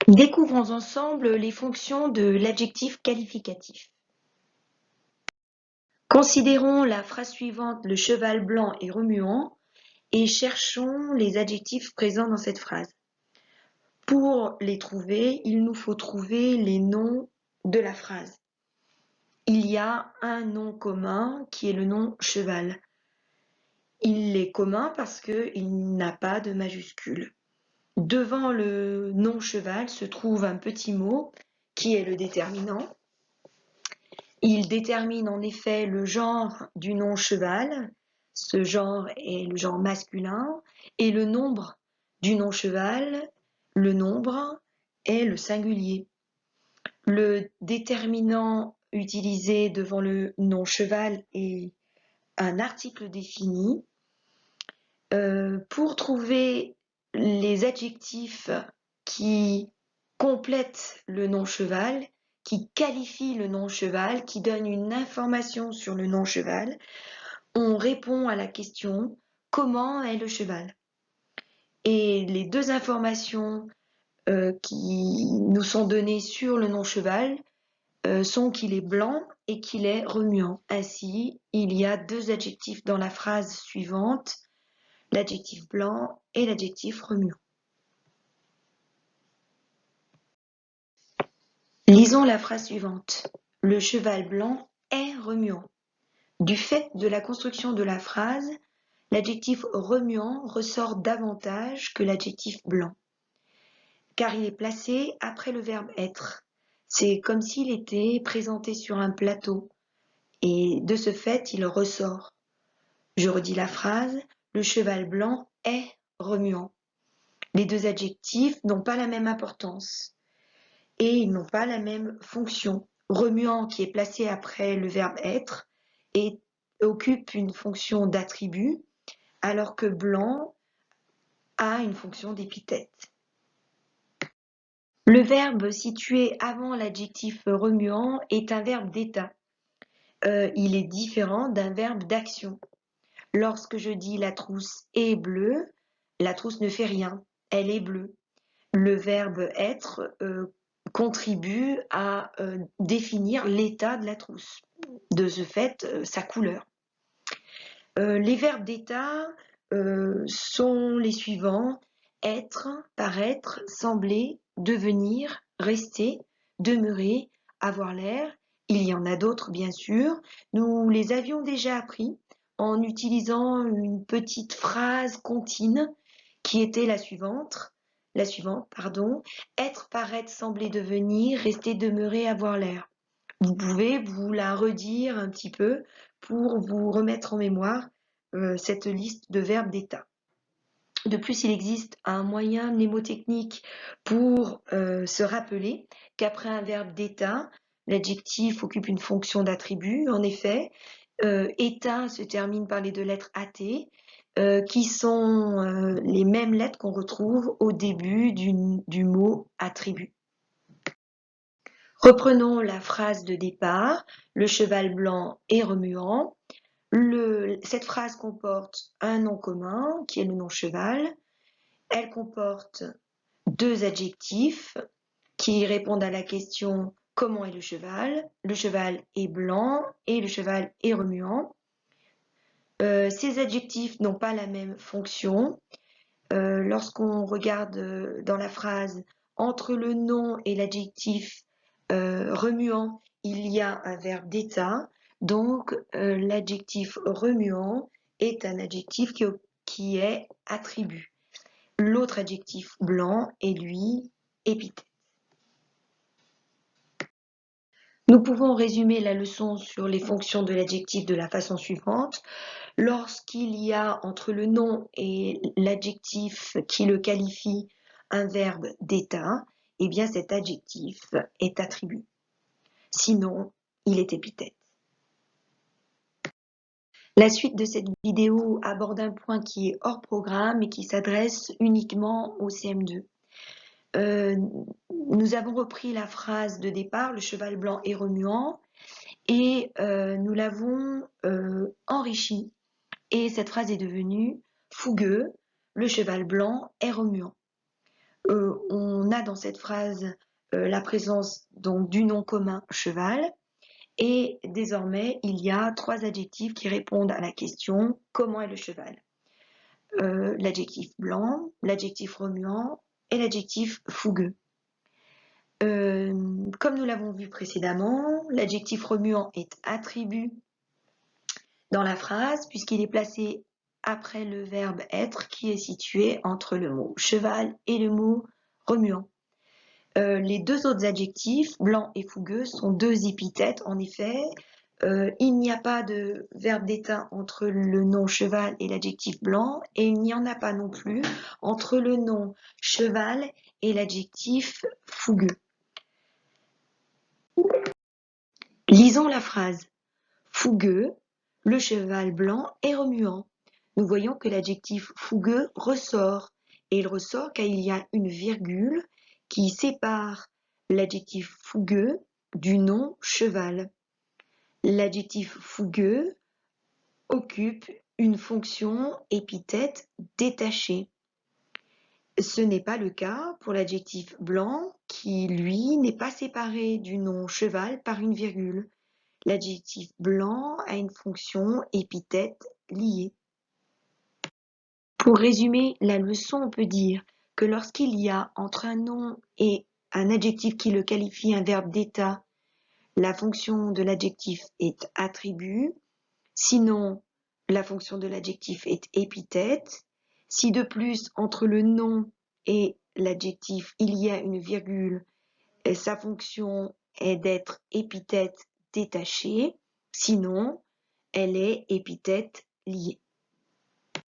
Découvrons ensemble les fonctions de l'adjectif qualificatif. Considérons la phrase suivante, le cheval blanc est remuant, et cherchons les adjectifs présents dans cette phrase. Pour les trouver, il nous faut trouver les noms de la phrase. Il y a un nom commun qui est le nom cheval. Il est commun parce qu'il n'a pas de majuscule. Devant le nom cheval se trouve un petit mot qui est le déterminant. Il détermine en effet le genre du nom cheval, ce genre est le genre masculin, et le nombre du nom cheval, le nombre, est le singulier. Le déterminant utilisé devant le nom cheval est un article défini. Pour trouver les adjectifs qui complètent le nom cheval, qui qualifient le nom cheval, qui donnent une information sur le nom cheval, on répond à la question « Comment est le cheval ?» Et les deux informations qui nous sont données sur le nom cheval sont qu'il est blanc et qu'il est remuant. Ainsi, il y a deux adjectifs dans la phrase suivante, l'adjectif blanc et l'adjectif remuant. Lisons la phrase suivante. Le cheval blanc est remuant. Du fait de la construction de la phrase, l'adjectif remuant ressort davantage que l'adjectif blanc, car il est placé après le verbe être. C'est comme s'il était présenté sur un plateau, et de ce fait, il ressort. Je redis la phrase, le cheval blanc est remuant. Les deux adjectifs n'ont pas la même importance et ils n'ont pas la même fonction. Remuant, qui est placé après le verbe être, occupe une fonction d'attribut, alors que blanc a une fonction d'épithète. Le verbe situé avant l'adjectif remuant est un verbe d'état. Il est différent d'un verbe d'action. Lorsque je dis la trousse est bleue, la trousse ne fait rien, elle est bleue. Le verbe être contribue à définir l'état de la trousse, de ce fait sa couleur. Les verbes d'état sont les suivants: être, paraître, sembler, devenir, rester, demeurer, avoir l'air. Il y en a d'autres bien sûr. Nous les avions déjà appris en utilisant une petite phrase contine qui était la suivante, être, paraître, sembler, devenir, rester, demeurer, avoir l'air. Vous pouvez vous la redire un petit peu pour vous remettre en mémoire cette liste de verbes d'état. De plus, il existe un moyen mnémotechnique pour se rappeler qu'après un verbe d'état, l'adjectif occupe une fonction d'attribut. En effet, état se termine par les deux lettres AT, qui sont les mêmes lettres qu'on retrouve au début du mot attribut. Reprenons la phrase de départ, le cheval blanc est remuant. Cette phrase comporte un nom commun, qui est le nom cheval. Elle comporte deux adjectifs qui répondent à la question « Comment est le cheval ?» Le cheval est blanc et le cheval est remuant. Ces adjectifs n'ont pas la même fonction. Lorsqu'on regarde dans la phrase, entre le nom et l'adjectif remuant, il y a un verbe d'état. Donc, l'adjectif remuant est un adjectif qui est attribut. L'autre adjectif blanc est, lui, épithète. Nous pouvons résumer la leçon sur les fonctions de l'adjectif de la façon suivante. Lorsqu'il y a entre le nom et l'adjectif qui le qualifie un verbe d'état, eh bien cet adjectif est attribut. Sinon, il est épithète. La suite de cette vidéo aborde un point qui est hors programme et qui s'adresse uniquement au CM2. Nous avons repris la phrase de départ, le cheval blanc est remuant, et nous l'avons enrichie. Et cette phrase est devenue fougueux, le cheval blanc est remuant. On a dans cette phrase la présence donc du nom commun cheval, et désormais il y a 3 adjectifs qui répondent à la question comment est le cheval. L'adjectif blanc, l'adjectif remuant et l'adjectif fougueux. Comme nous l'avons vu précédemment, l'adjectif remuant est attribut dans la phrase puisqu'il est placé après le verbe être qui est situé entre le mot cheval et le mot remuant. Les 2 autres adjectifs, blanc et fougueux, sont 2 épithètes. En effet, il n'y a pas de verbe d'état entre le nom cheval et l'adjectif blanc, et il n'y en a pas non plus entre le nom cheval et l'adjectif fougueux. Lisons la phrase. Fougueux, le cheval blanc est remuant. Nous voyons que l'adjectif fougueux ressort, et il ressort car il y a une virgule qui sépare l'adjectif fougueux du nom cheval. L'adjectif fougueux occupe une fonction épithète détachée. Ce n'est pas le cas pour l'adjectif blanc qui, lui, n'est pas séparé du nom cheval par une virgule. L'adjectif blanc a une fonction épithète liée. Pour résumer la leçon, on peut dire que lorsqu'il y a entre un nom et un adjectif qui le qualifie un verbe d'état, la fonction de l'adjectif est attribut, sinon la fonction de l'adjectif est épithète. Si de plus entre le nom et l'adjectif il y a une virgule, sa fonction est d'être épithète détachée, sinon elle est épithète liée.